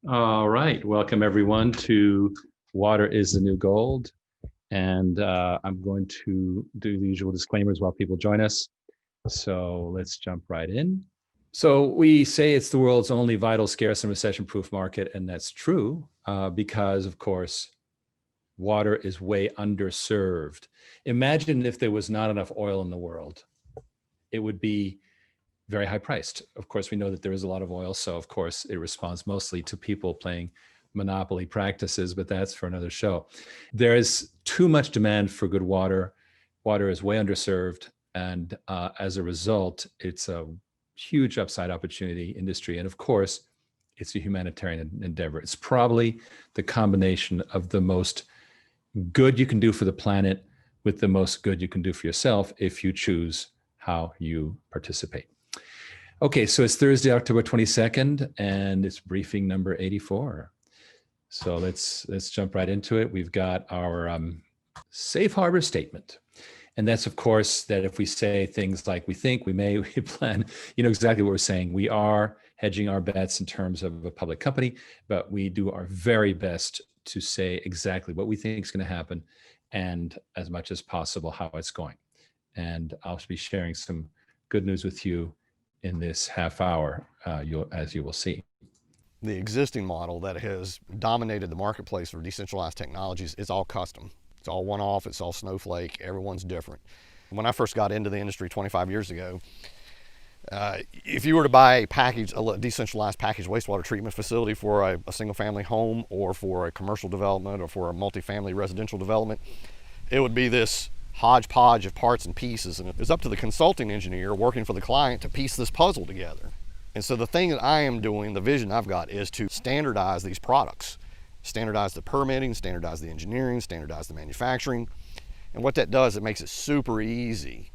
All right. Welcome, everyone, to Water is the New Gold. And I'm going to do the usual disclaimers while people join us. So let's jump right in. So we say it's the world's only vital, scarce, and recession-proof market. And that's true because, of course, water is way underserved. Imagine if there was not enough oil in the world. It would be very high priced. Of course, we know that there is a lot of oil. So of course it responds mostly to people playing monopoly practices, but that's for another show. There is too much demand for good water. Water is way underserved. And as a result, it's a huge upside opportunity industry. And of course, it's a humanitarian endeavor. It's probably the combination of the most good you can do for the planet with the most good you can do for yourself if you choose how you participate. Okay, so it's Thursday, October 22nd, and it's briefing number 84. So let's jump right into it. We've got our safe harbor statement. And that's, of course, that if we say things like we think, we may, we plan, you know exactly what we're saying. We are hedging our bets in terms of a public company, but we do our very best to say exactly what we think is going to happen and as much as possible how it's going. And I'll be sharing some good news with you in this half hour, as you will see. The existing model that has dominated the marketplace for decentralized technologies is all custom. It's all one-off, it's all snowflake, everyone's different. When I first got into the industry 25 years ago, if you were to buy a decentralized packaged wastewater treatment facility for a single family home or for a commercial development or for a multifamily residential development, it would be this hodgepodge of parts and pieces, and it's up to the consulting engineer working for the client to piece this puzzle together. And so the thing that I am doing, the vision I've got, is to standardize these products, standardize the permitting, standardize the engineering, standardize the manufacturing. And what that does, it makes it super easy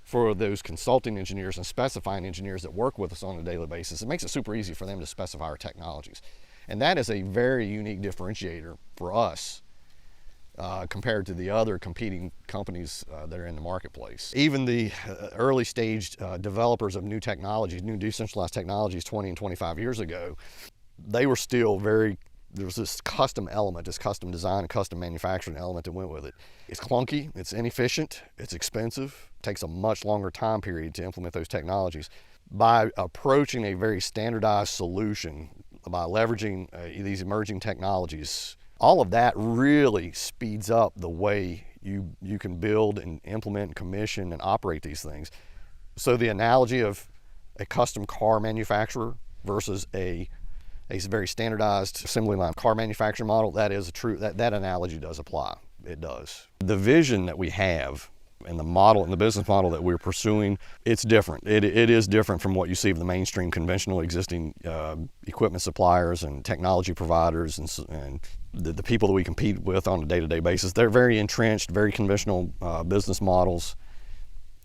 for those consulting engineers and specifying engineers that work with us on a daily basis. It makes it super easy for them to specify our technologies. And that is a very unique differentiator for us compared to the other competing companies that are in the marketplace. Even the early stage developers of new technologies, new decentralized technologies 20 and 25 years ago, they were still there was this custom element, this custom design and custom manufacturing element that went with it. It's clunky, it's inefficient, it's expensive, it takes a much longer time period to implement those technologies. By approaching a very standardized solution, by leveraging these emerging technologies, all of that really speeds up the way you can build and implement and commission and operate these things. So the analogy of a custom car manufacturer versus a very standardized assembly line car manufacturing model, that is true, that analogy does apply. It does. The vision that we have and the model and the business model that we're pursuing, it's different. It is different from what you see of the mainstream conventional existing equipment suppliers and technology providers and the people that we compete with on a day-to-day basis. They're very entrenched, very conventional business models,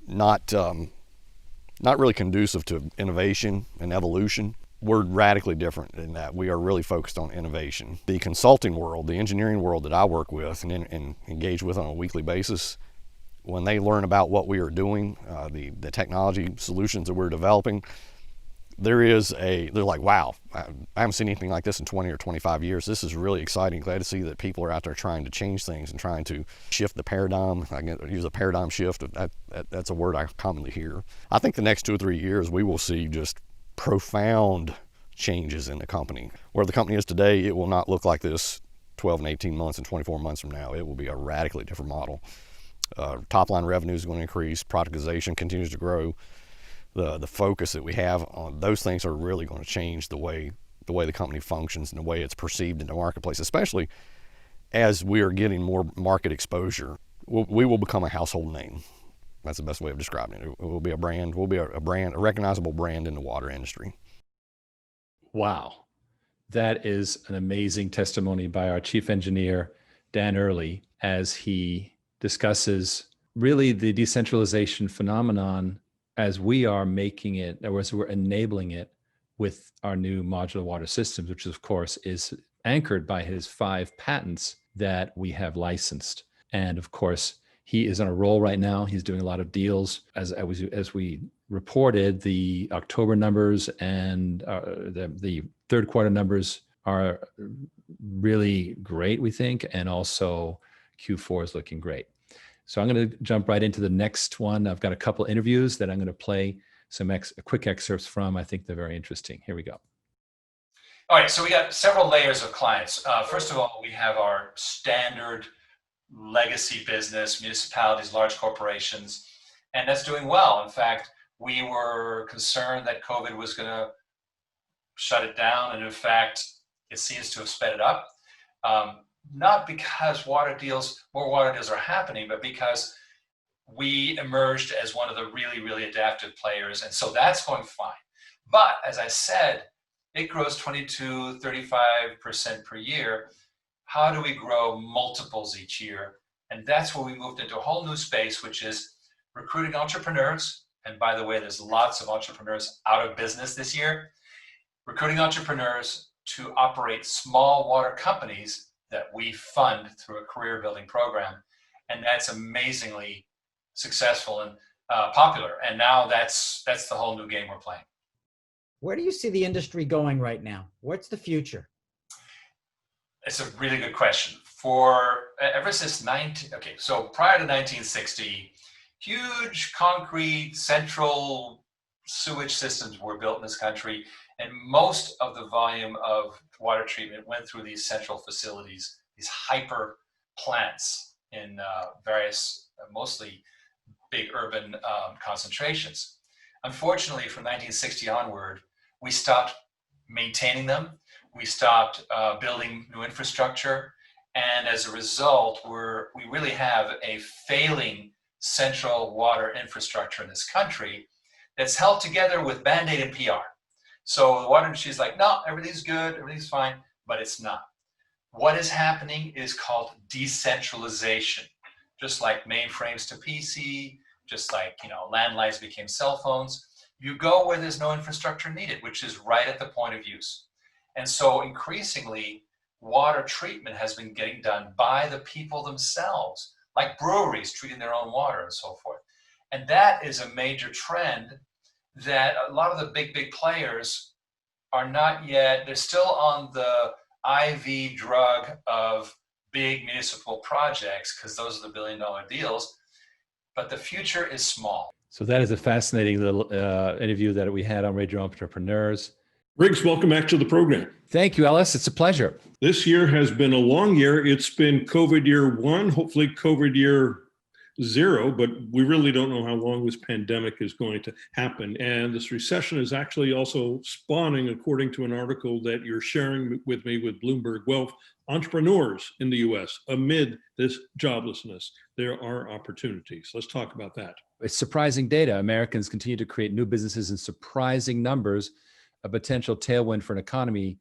not really conducive to innovation and evolution. We're radically different in that we are really focused on innovation. The consulting world, the engineering world that I work with and engage with on a weekly basis, when they learn about what we are doing, the technology solutions that we're developing, they're like, wow, I haven't seen anything like this in 20 or 25 years. This is really exciting. Glad to see that people are out there trying to change things and trying to shift the paradigm. I can use a paradigm shift. That's a word I commonly hear. I think the next 2 or 3 years, we will see just profound changes in the company. Where the company is today, it will not look like this 12 and 18 months and 24 months from now. It will be a radically different model. Top line revenue is going to increase. Productization continues to grow. The focus that we have on those things are really going to change the way the company functions and the way it's perceived in the marketplace, especially as we are getting more market exposure. We will become a household name. That's the best way of describing it. It will be a brand. We'll be a recognizable brand in the water industry. Wow. That is an amazing testimony by our chief engineer, Dan Early, as he discusses really the decentralization phenomenon as we are making it, or as we're enabling it with our new modular water systems, which of course is anchored by his 5 patents that we have licensed. And of course, he is on a roll right now. He's doing a lot of deals. As we reported, the October numbers and the third quarter numbers are really great, we think, and also Q4 is looking great. So I'm going to jump right into the next one. I've got a couple interviews that I'm going to play some quick excerpts from. I think they're very interesting. Here we go. All right, so we got several layers of clients. First of all, we have our standard legacy business, municipalities, large corporations, and that's doing well. In fact, we were concerned that COVID was going to shut it down, and in fact, it seems to have sped it up. Not because more water deals are happening, but because we emerged as one of the really, really adaptive players, and so that's going fine. But as I said, it grows 22, 35% per year. How do we grow multiples each year? And that's where we moved into a whole new space, which is recruiting entrepreneurs. And by the way, there's lots of entrepreneurs out of business this year. Recruiting entrepreneurs to operate small water companies that we fund through a career building program. And that's amazingly successful and popular. And now that's the whole new game we're playing. Where do you see the industry going right now? What's the future? It's a really good question. Ever since so prior to 1960, huge concrete central sewage systems were built in this country, and most of the volume of water treatment went through these central facilities, these hyper plants in various, mostly big urban concentrations. Unfortunately, from 1960 onward, we stopped maintaining them. We stopped building new infrastructure. And as a result, we really have a failing central water infrastructure in this country that's held together with Band-Aid and PR. So the water industry is like, no, everything's good, everything's fine, but it's not. What is happening is called decentralization. Just like mainframes to PC, just like landlines became cell phones. You go where there's no infrastructure needed, which is right at the point of use. And so increasingly, water treatment has been getting done by the people themselves, like breweries treating their own water and so forth. And that is a major trend that a lot of the big players are not yet, they're still on the IV drug of big municipal projects, because those are the billion-dollar deals, but the future is small. So that is a fascinating little interview that we had on Radio Entrepreneurs. Riggs, welcome back to the program. Thank you, Ellis. It's a pleasure. This year has been a long year. It's been COVID year 1, hopefully COVID year 0, but we really don't know how long this pandemic is going to happen. And this recession is actually also spawning, according to an article that you're sharing with me with Bloomberg Wealth, entrepreneurs in the US. Amid this joblessness, there are opportunities. Let's talk about that. It's surprising data. Americans continue to create new businesses in surprising numbers, a potential tailwind for an economy,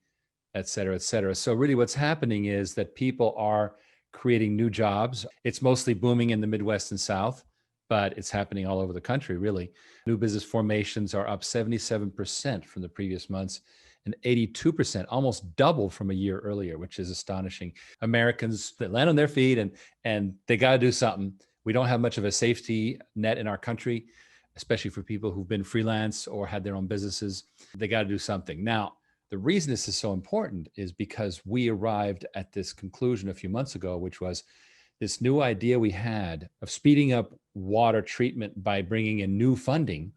et cetera, et cetera. So really what's happening is that people are creating new jobs. It's mostly booming in the Midwest and South, but it's happening all over the country, really. New business formations are up 77% from the previous months and 82%, almost double from a year earlier, which is astonishing. Americans that land on their feet and they got to do something. We don't have much of a safety net in our country, especially for people who've been freelance or had their own businesses. They got to do something. Now, the reason this is so important is because we arrived at this conclusion a few months ago, which was this new idea we had of speeding up water treatment by bringing in new funding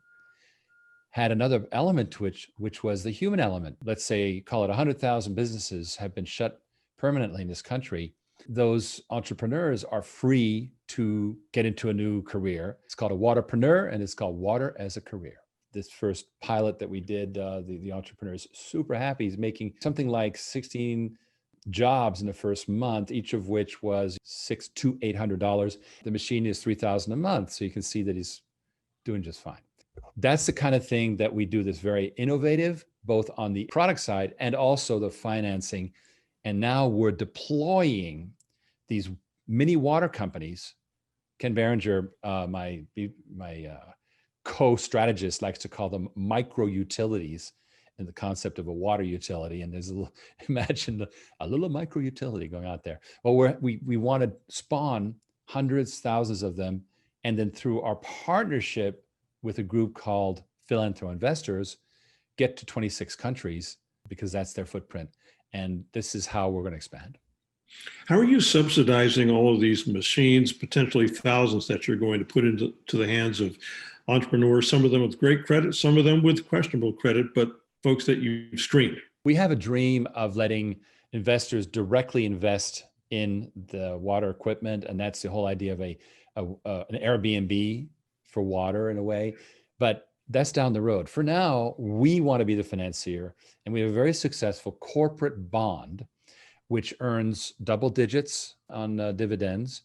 had another element to it, which was the human element. Let's say, call it 100,000 businesses have been shut permanently in this country. Those entrepreneurs are free to get into a new career. It's called a waterpreneur, and it's called Water as a Career. This first pilot that we did, the entrepreneur is super happy. He's making something like 16 jobs in the first month, each of which was $600 to $800. The machine is $3,000 a month, so you can see that he's doing just fine. That's the kind of thing that we do that's very innovative, both on the product side and also the financing. And now we're deploying these mini water companies. Ken Berenger, my co-strategist, likes to call them micro utilities in the concept of a water utility. And there's imagine a little micro utility going out there. Well, we want to spawn hundreds, thousands of them. And then through our partnership with a group called Philanthro Investors, get to 26 countries because that's their footprint. And this is how we're going to expand. How are you subsidizing all of these machines, potentially thousands that you're going to put into the hands of entrepreneurs, some of them with great credit, some of them with questionable credit, but folks that you've screened? We have a dream of letting investors directly invest in the water equipment. And that's the whole idea of an Airbnb for water in a way. But that's down the road. For now, we want to be the financier, and we have a very successful corporate bond, which earns double digits on dividends,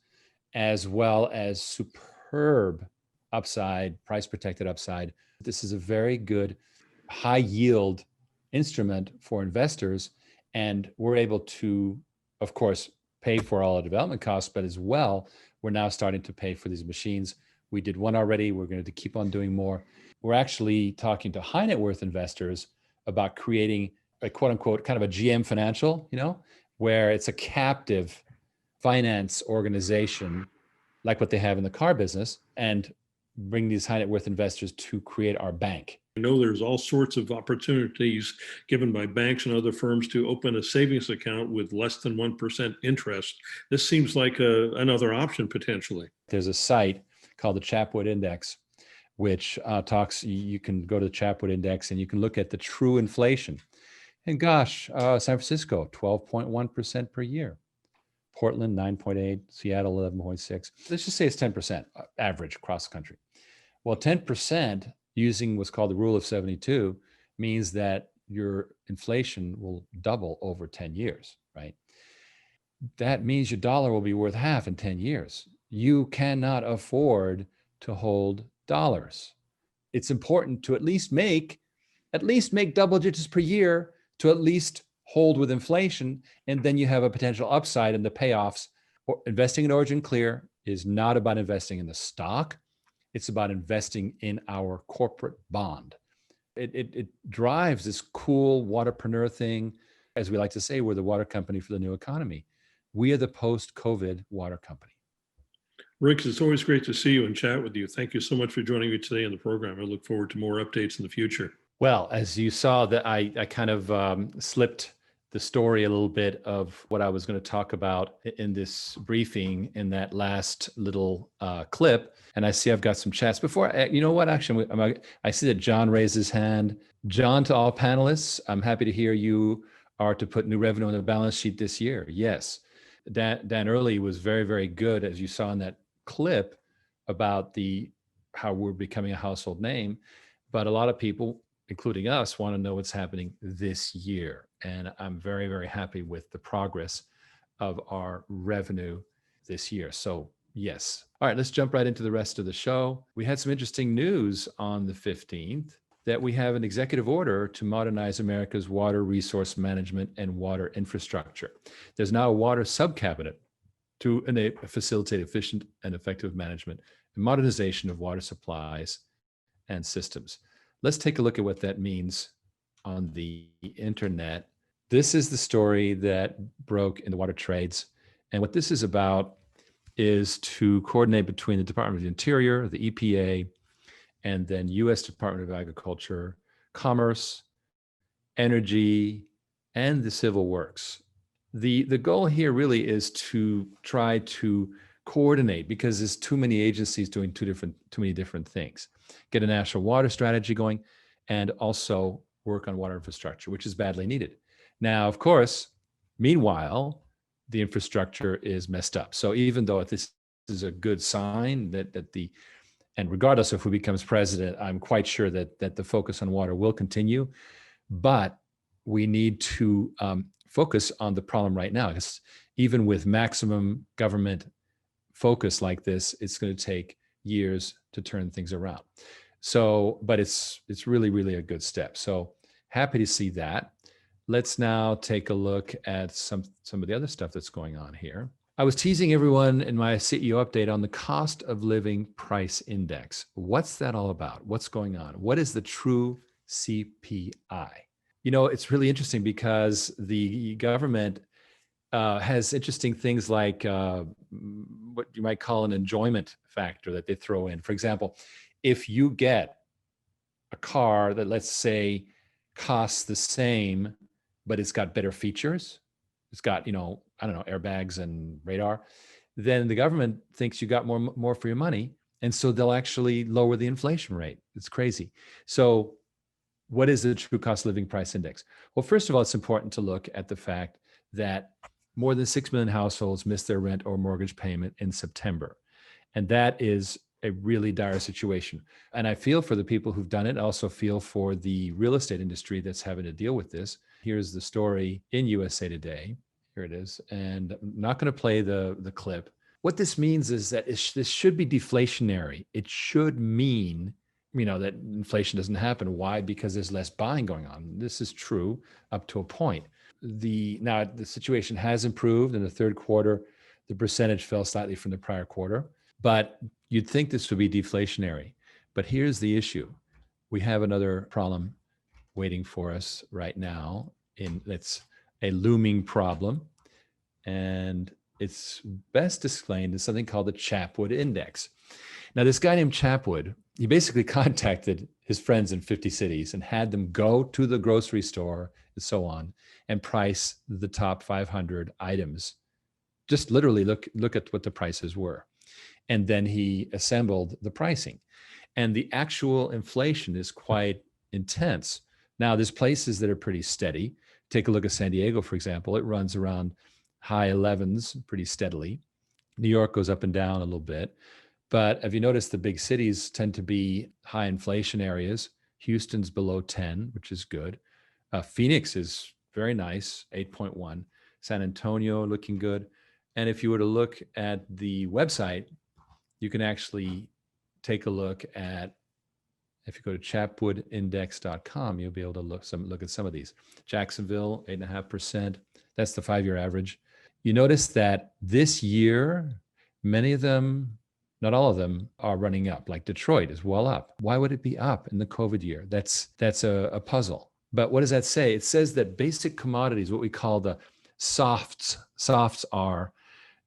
as well as superb upside, price protected upside. This is a very good high yield instrument for investors. And we're able to, of course, pay for all the development costs, but as well, we're now starting to pay for these machines. We did one already. We're going to keep on doing more. We're actually talking to high net worth investors about creating a quote unquote kind of a GM financial, where it's a captive finance organization like what they have in the car business, and bring these high net worth investors to create our bank. I know there's all sorts of opportunities given by banks and other firms to open a savings account with less than 1% interest. This seems like another option potentially. There's a site called the Chapwood Index, which you can go to the Chapwood Index and you can look at the true inflation. And gosh, San Francisco, 12.1% per year. Portland, 9.8, Seattle, 11.6. Let's just say it's 10% average across the country. Well, 10% using what's called the rule of 72 means that your inflation will double over 10 years, right? That means your dollar will be worth half in 10 years. You cannot afford to hold dollars. It's important to at least make double digits per year to at least hold with inflation, and then you have a potential upside in the payoffs. Investing in OriginClear is not about investing in the stock. It's about investing in our corporate bond. It drives this cool waterpreneur thing. As we like to say, we're the water company for the new economy. We are the post-COVID water company. Rick, it's always great to see you and chat with you. Thank you so much for joining me today on the program. I look forward to more updates in the future. Well, as you saw, that I kind of slipped the story a little bit of what I was going to talk about in this briefing in that last little clip. And I see I've got some chats. Before, you know what, actually, I see that John raised his hand. John, to all panelists, I'm happy to hear you are to put new revenue on the balance sheet this year. Yes. Dan Early was very, very good, as you saw in that clip, about how we're becoming a household name. But a lot of people, including us, want to know what's happening this year. And I'm very, very happy with the progress of our revenue this year. So yes. All right, let's jump right into the rest of the show. We had some interesting news on the 15th that we have an executive order to modernize America's water resource management and water infrastructure. There's now a water subcabinet to facilitate efficient and effective management and modernization of water supplies and systems. Let's take a look at what that means on the internet. This is the story that broke in the water trades. And what this is about is to coordinate between the Department of the Interior, the EPA, and then U.S. Department of Agriculture, Commerce, Energy, and the Civil Works. The goal here really is to try to coordinate, because there's too many agencies doing too many different things. Get a national water strategy going, and also work on water infrastructure, which is badly needed. Now, of course, meanwhile, the infrastructure is messed up. So even though this is a good sign and regardless of who becomes president, I'm quite sure that the focus on water will continue, but we need to focus on the problem right now. Because even with maximum government focus like this, it's going to take years to turn things around. So, but it's really, really a good step. So happy to see that. Let's now take a look at some of the other stuff that's going on here. I was teasing everyone in my CEO update on the cost of living price index. What's that all about? What's going on? What is the true CPI? It's really interesting because the government has interesting things like what you might call an enjoyment factor that they throw in. For example, if you get a car that, let's say, costs the same but it's got better features, it's got, I don't know, airbags and radar, then the government thinks you got more for your money. And so they'll actually lower the inflation rate. It's crazy. So what is the true cost of living price index? Well, first of all, it's important to look at the fact that more than 6 million households missed their rent or mortgage payment in September. And that is a really dire situation. And I feel for the people who've done it. I also feel for the real estate industry that's having to deal with this. Here's the story in USA Today. Here it is. And I'm not going to play the clip. What this means is that this should be deflationary. It should mean, that inflation doesn't happen. Why? Because there's less buying going on. This is true up to a point. Now the situation has improved in the third quarter. The percentage fell slightly from the prior quarter, but you'd think this would be deflationary. But here's the issue. We have another problem waiting for us right now. It's a looming problem. And it's best explained as something called the Chapwood Index. Now, this guy named Chapwood, he basically contacted his friends in 50 cities and had them go to the grocery store and so on and price the top 500 items. Just literally look at what the prices were. And then he assembled the pricing. And the actual inflation is quite intense. Now, there's places that are pretty steady. Take a look at San Diego, for example. It runs around high 11s pretty steadily. New York goes up and down a little bit. But have you noticed the big cities tend to be high inflation areas? Houston's below 10, which is good. Phoenix is very nice, 8.1. San Antonio looking good. And if you were to look at the website, you can actually take a look at, if you go to chapwoodindex.com, you'll be able to look at some of these. Jacksonville, 8.5%. That's the 5-year average. You notice that this year, many of them, not all of them, are running up. Like Detroit is well up. Why would it be up in the COVID year? That's a puzzle. But what does that say? It says that basic commodities, what we call the softs are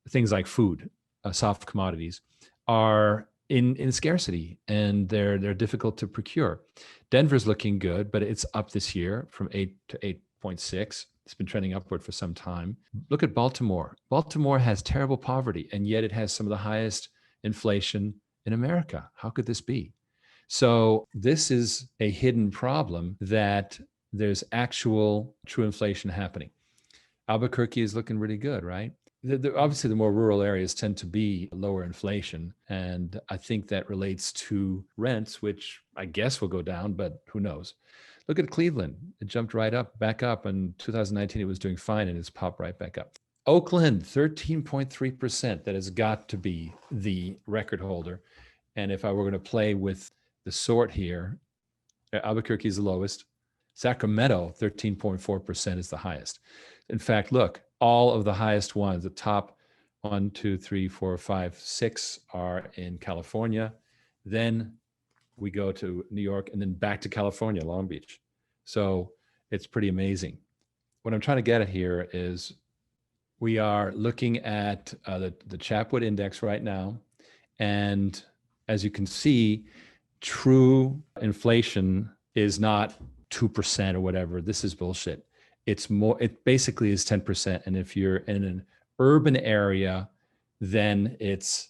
things like food, soft commodities, are in scarcity, and they're difficult to procure. Denver's looking good, but it's up this year from 8 to 8.6. It's been trending upward for some time. Look at Baltimore. Baltimore has terrible poverty, and yet it has some of the highest inflation in America. How could this be? So this is a hidden problem, that there's actual true inflation happening. Albuquerque is looking really good, right? Obviously, the more rural areas tend to be lower inflation. And I think that relates to rents, which I guess will go down, but who knows? Look at Cleveland. It jumped right up, back up. In 2019, it was doing fine, and it's popped right back up. Oakland, 13.3%. That has got to be the record holder. And if I were going to play with the sort here, Albuquerque is the lowest. Sacramento, 13.4% is the highest. In fact, look, all of the highest ones, the top 1, 2, 3, 4, 5, 6 are in California. Then we go to New York, and then back to California, Long Beach. So it's pretty amazing. What I'm trying to get at here is we are looking at the Chapwood Index right now. And as you can see, true inflation is not 2% or whatever. This is bullshit. It's more, it basically is 10%. And if you're in an urban area, then it's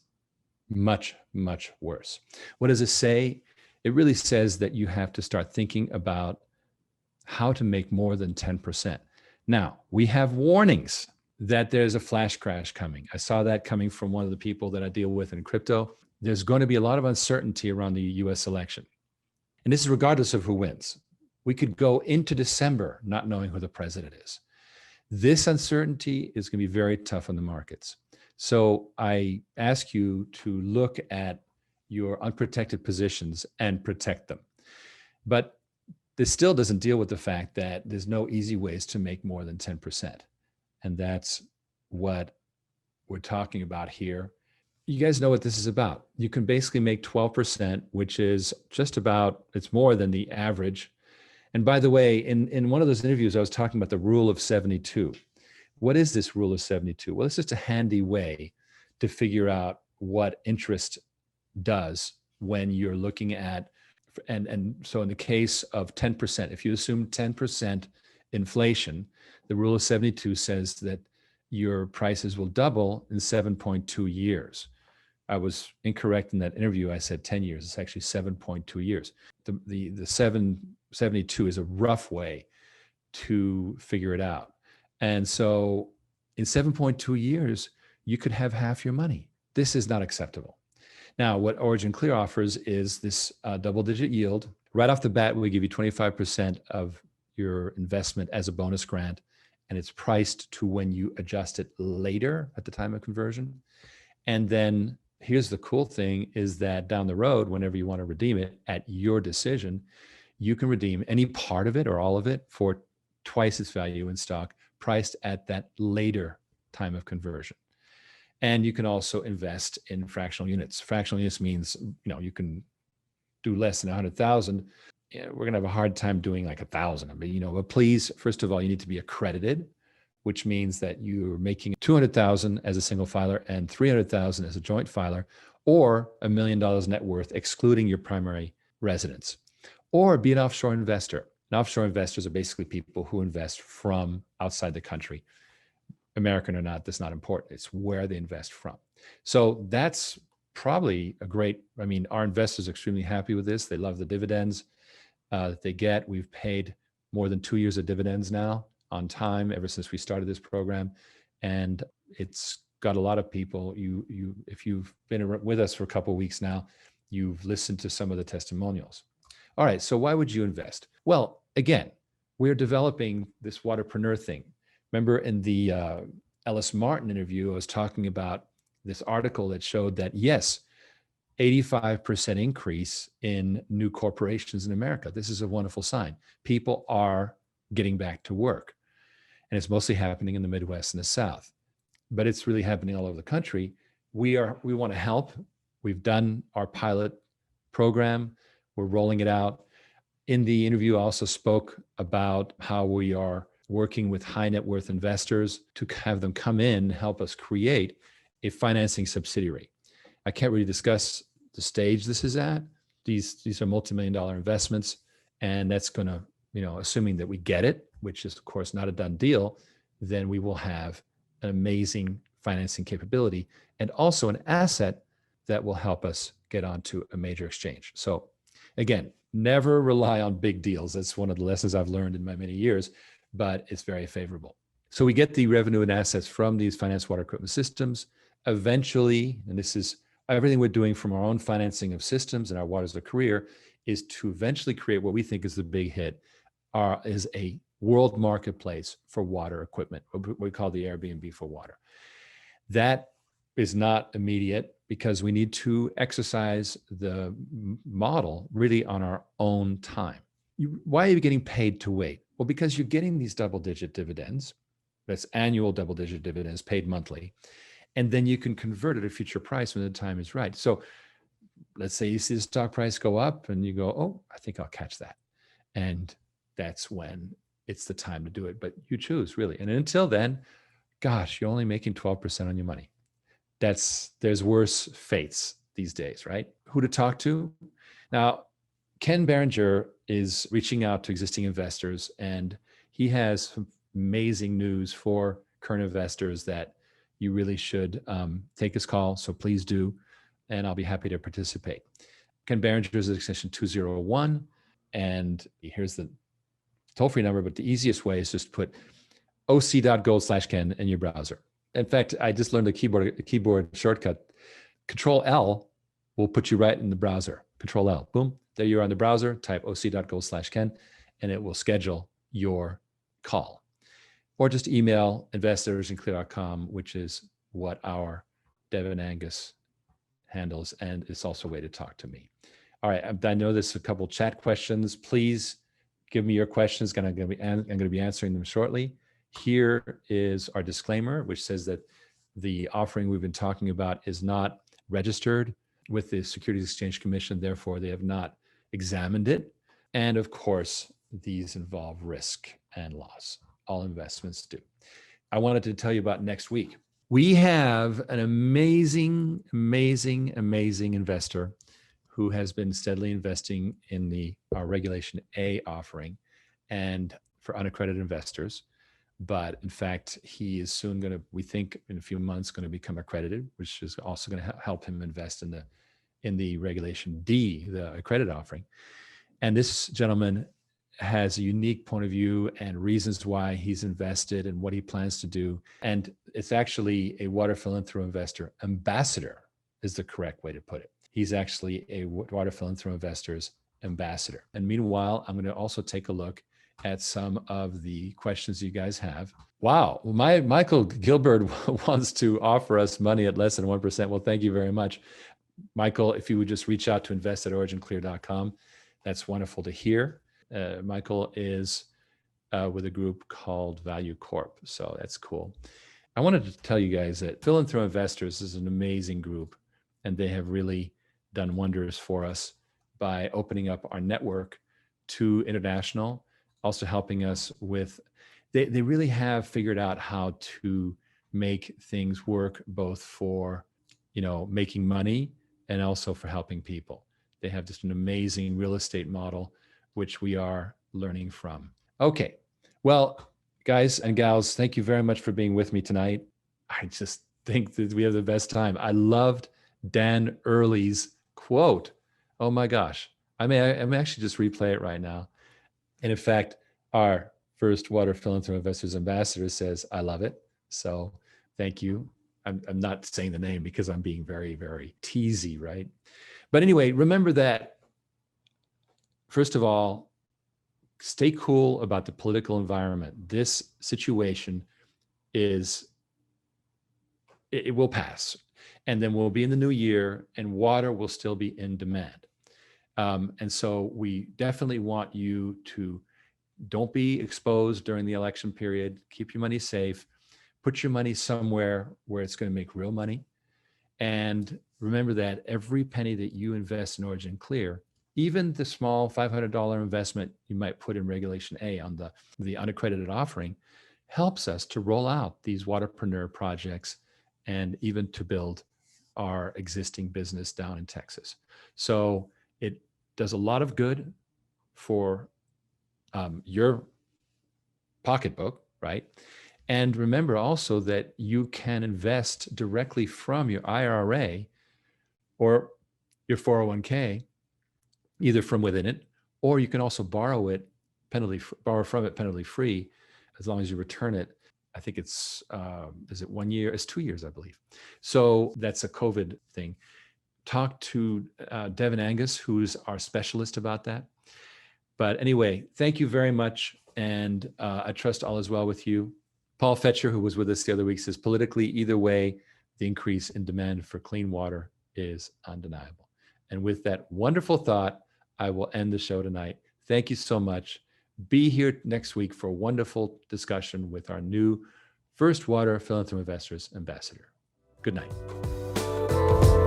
much, much worse. What does it say? It really says that you have to start thinking about how to make more than 10%. Now, we have warnings that there's a flash crash coming. I saw that coming from one of the people that I deal with in crypto. There's going to be a lot of uncertainty around the US election. And this is regardless of who wins. We could go into December not knowing who the president is. This uncertainty is going to be very tough on the markets. So I ask you to look at your unprotected positions and protect them. But this still doesn't deal with the fact that there's no easy ways to make more than 10%. And that's what we're talking about here. You guys know what this is about. You can basically make 12%, which is just about, it's more than the average. And by the way, in one of those interviews, I was talking about the rule of 72. What is this rule of 72? Well, it's just a handy way to figure out what interest does when you're looking at, and so in the case of 10%, if you assume 10% inflation, The rule of 72 says that your prices will double in 7.2 years. I was incorrect in that interview. I said 10 years. It's actually 7.2 years. The 772 is a rough way to figure it out. And so in 7.2 years, you could have half your money. This is not acceptable. Now, what OriginClear offers is this double-digit yield. Right off the bat, we give you 25% of your investment as a bonus grant, and it's priced to when you adjust it later at the time of conversion. And then here's the cool thing is that down the road, whenever you want to redeem it at your decision, you can redeem any part of it or all of it for twice its value in stock, priced at that later time of conversion. And you can also invest in fractional units. Fractional units means, you can do less than 100,000. We're going to have a hard time doing like 1,000. But please, first of all, you need to be accredited, which means that you're making 200,000 as a single filer and 300,000 as a joint filer, or $1 million net worth, excluding your primary residence, or be an offshore investor. And offshore investors are basically people who invest from outside the country. American or not, that's not important. It's where they invest from. So that's probably our investors are extremely happy with this. They love the dividends that they get. We've paid more than 2 years of dividends now on time ever since we started this program. And it's got a lot of people. If you've been with us for a couple of weeks now, you've listened to some of the testimonials. All right, so why would you invest? Well, again, we're developing this waterpreneur thing. Remember in the Ellis Martin interview, I was talking about this article that showed that, yes, 85% increase in new corporations in America. This is a wonderful sign. People are getting back to work. And it's mostly happening in the Midwest and the South. But it's really happening all over the country. We want to help. We've done our pilot program. We're rolling it out. In the interview, I also spoke about how we are working with high net worth investors to have them come in and help us create a financing subsidiary. I can't really discuss the stage this is at. These are multi-million-dollar investments, and that's going to, assuming that we get it, which is of course not a done deal, then we will have an amazing financing capability and also an asset that will help us get onto a major exchange. So again, never rely on big deals. That's one of the lessons I've learned in my many years, but it's very favorable. So we get the revenue and assets from these finance water equipment systems. Eventually, and this is everything we're doing from our own financing of systems and our Waters of Career, is to eventually create what we think is the big hit, is a world marketplace for water equipment, what we call the Airbnb for water. That is not immediate because we need to exercise the model really on our own time. Why are you getting paid to wait? Well, because you're getting these double-digit dividends. That's annual double-digit dividends paid monthly. And then you can convert it at a future price when the time is right. So let's say you see the stock price go up and you go, oh, I think I'll catch that. And that's when it's the time to do it. But you choose, really. And until then, gosh, you're only making 12% on your money. There's worse fates these days, right? Who to talk to? Now, Ken Berenger is reaching out to existing investors, and he has some amazing news for current investors that you really should take his call. So please do, and I'll be happy to participate. Ken Berenger is extension 201, and here's the toll-free number, but the easiest way is just put oc.gold/Ken in your browser. In fact, I just learned a keyboard shortcut. Control L will put you right in the browser. Control L, boom, there you are on the browser, type oc.gold/Ken, and it will schedule your call. Or just email invest@originclear.com, which is what our Devin Angus handles, and it's also a way to talk to me. All right, I know there's a couple chat questions. Please give me your questions. I'm going to be answering them shortly. Here is our disclaimer, which says that the offering we've been talking about is not registered with the Securities Exchange Commission. Therefore, they have not examined it. And of course, these involve risk and loss. All investments do. I wanted to tell you about next week. We have an amazing investor who has been steadily investing in our Regulation A offering and for unaccredited investors. but in fact, he is soon going to, we think in a few months, going to become accredited, which is also going to help him invest in the Regulation D, the accredited offering. And this gentleman has a unique point of view and reasons why he's invested and what he plans to do. And it's actually a water philanthropy investor ambassador is the correct way to put it. He's actually a water philanthropy investors ambassador. And meanwhile, I'm going to also take a look at some of the questions you guys have. Wow. Well, Michael Gilbert wants to offer us money at less than 1%. Well, thank you very much. Michael, if you would just reach out to invest@originclear.com, that's wonderful to hear. Michael is with a group called Value Corp. So that's cool. I wanted to tell you guys that Philanthro Investors is an amazing group, and they have really done wonders for us by opening up our network to international, also helping us with, they really have figured out how to make things work both for, making money and also for helping people. They have just an amazing real estate model, which we are learning from. Okay. Well, guys and gals, thank you very much for being with me tonight. I just think that we have the best time. I loved Dan Early's quote. Oh my gosh. I may actually just replay it right now. And in fact, our first Water Philanthropy Investors Ambassador says, I love it. So thank you. I'm not saying the name because I'm being very, very teasy, right? But anyway, remember that, first of all, stay cool about the political environment. This situation it will pass. And then we'll be in the new year and water will still be in demand. And so we definitely want you to don't be exposed during the election period. Keep your money safe. Put your money somewhere where it's going to make real money. And remember that every penny that you invest in OriginClear, even the small $500 investment you might put in Regulation A on the unaccredited offering, helps us to roll out these waterpreneur projects and even to build our existing business down in Texas. So it does a lot of good for your pocketbook, right? And remember also that you can invest directly from your IRA or your 401k, either from within it, or you can also borrow from it penalty free, as long as you return it. I think it's, is it 1 year? It's 2 years, I believe. So that's a COVID thing. Talk to Devin Angus, who's our specialist about that. But anyway, thank you very much. And I trust all is well with you. Paul Fetcher, who was with us the other week, says, politically, either way, the increase in demand for clean water is undeniable. And with that wonderful thought, I will end the show tonight. Thank you so much. Be here next week for a wonderful discussion with our new first Water Philanthropy Investors Ambassador. Good night.